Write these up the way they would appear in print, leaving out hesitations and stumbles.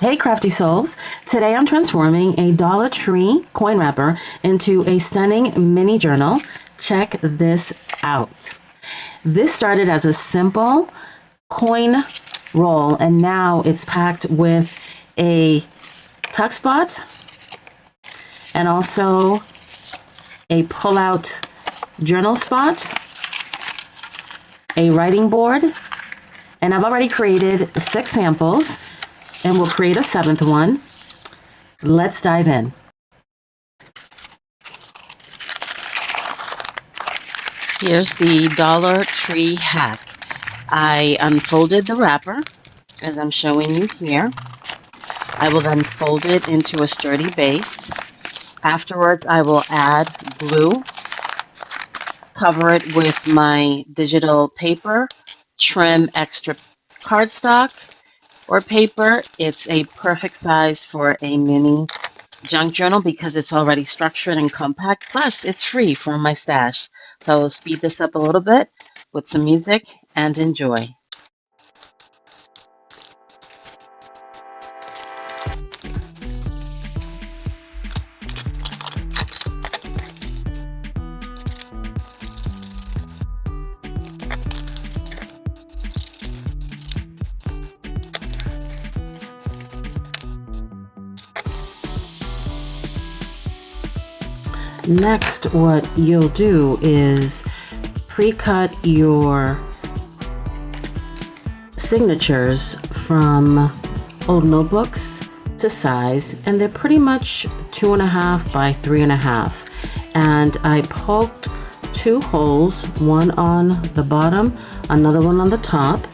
Hey crafty souls, today I'm transforming a Dollar Tree coin wrapper into a stunning mini journal. Check this out. This started as a simple coin roll and now it's packed with a tuck spot and also a pull-out journal spot, a writing board, and I've already created 6 samples. And we'll create a 7th one. Let's dive in. Here's the Dollar Tree hack. I unfolded the wrapper, as I'm showing you here. I will then fold it into a sturdy base. Afterwards, I will add glue, cover it with my digital paper, trim extra cardstock or paper. It's a perfect size for a mini junk journal because it's already structured and compact. Plus, it's free from my stash. So I'll speed this up a little bit with some music and enjoy. Next, what you'll do is pre-cut your signatures from old notebooks to size, and they're pretty much 2.5 by 3.5. And I poked 2 holes, one on the bottom, another one on the top,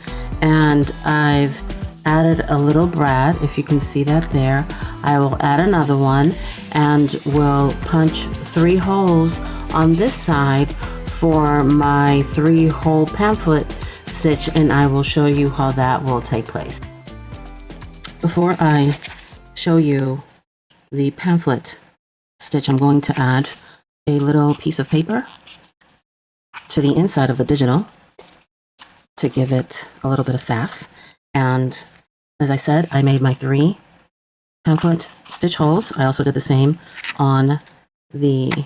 and I've added a little brad. If you can see that there, I will add another one and we'll punch 3 holes on this side for my 3-hole pamphlet stitch, and I will show you how that will take place. Before I show you the pamphlet stitch, I'm going to add a little piece of paper to the inside of the digital to give it a little bit of sass. And as I said, I made my 3 pamphlet stitch holes. I also did the same on the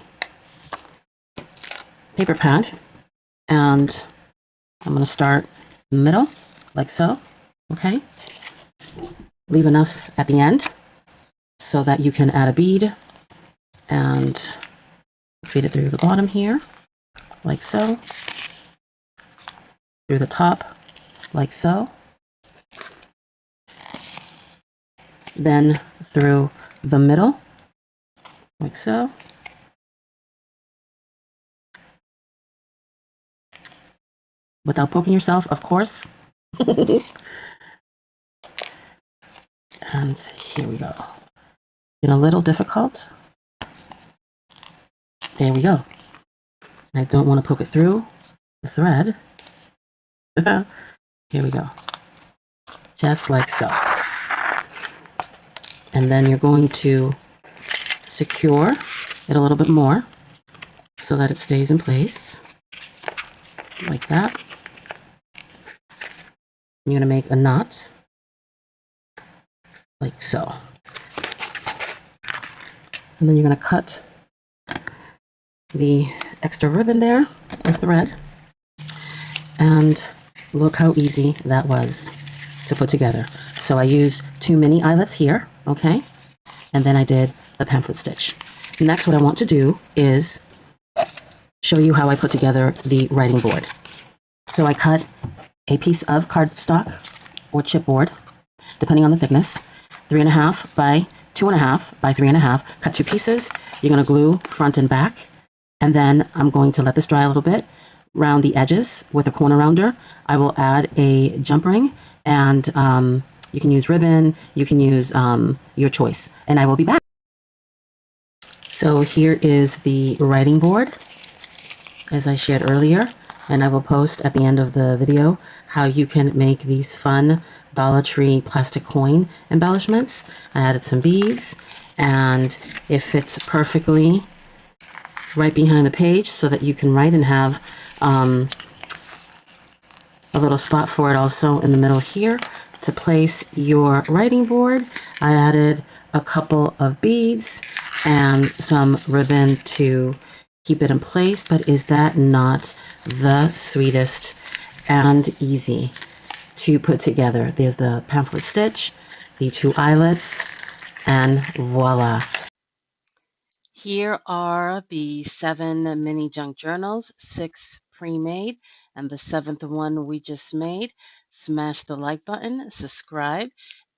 paper pad, and I'm going to start in the middle like so. Okay, leave enough at the end so that you can add a bead and feed it through the bottom here like so, through the top like so, then through the middle like so, without poking yourself, of course. And here we go. Been a little difficult. There we go. I don't want to poke it through the thread. Here we go. Just like so. And then you're going to secure it a little bit more so that it stays in place like that. You're going to make a knot like so. And then you're going to cut the extra ribbon there, or thread. And look how easy that was to put together. So I used 2 mini eyelets here, okay? And then I did the pamphlet stitch. Next, what I want to do is show you how I put together the writing board. So I cut a piece of cardstock or chipboard, depending on the thickness, 3.5 by 2.5 by 3.5. Cut 2 pieces. You're going to glue front and back, and then I'm going to let this dry a little bit. Round the edges with a corner rounder. I will add a jump ring, and you can use ribbon, you can use your choice, and I will be back. So here is the writing board, as I shared earlier, and I will post at the end of the video how you can make these fun Dollar Tree plastic coin embellishments. I added some beads, and it fits perfectly right behind the page so that you can write and have a little spot for it also in the middle here. to place your writing board. I added a couple of beads and some ribbon to keep it in place, but is that not the sweetest and easy to put together? There's the pamphlet stitch, the 2 eyelets, and voila. Here are the 7 mini junk journals, 6 pre-made, and the 7th one we just made. Smash the like button, subscribe,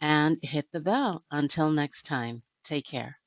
and hit the bell. Until next time, take care.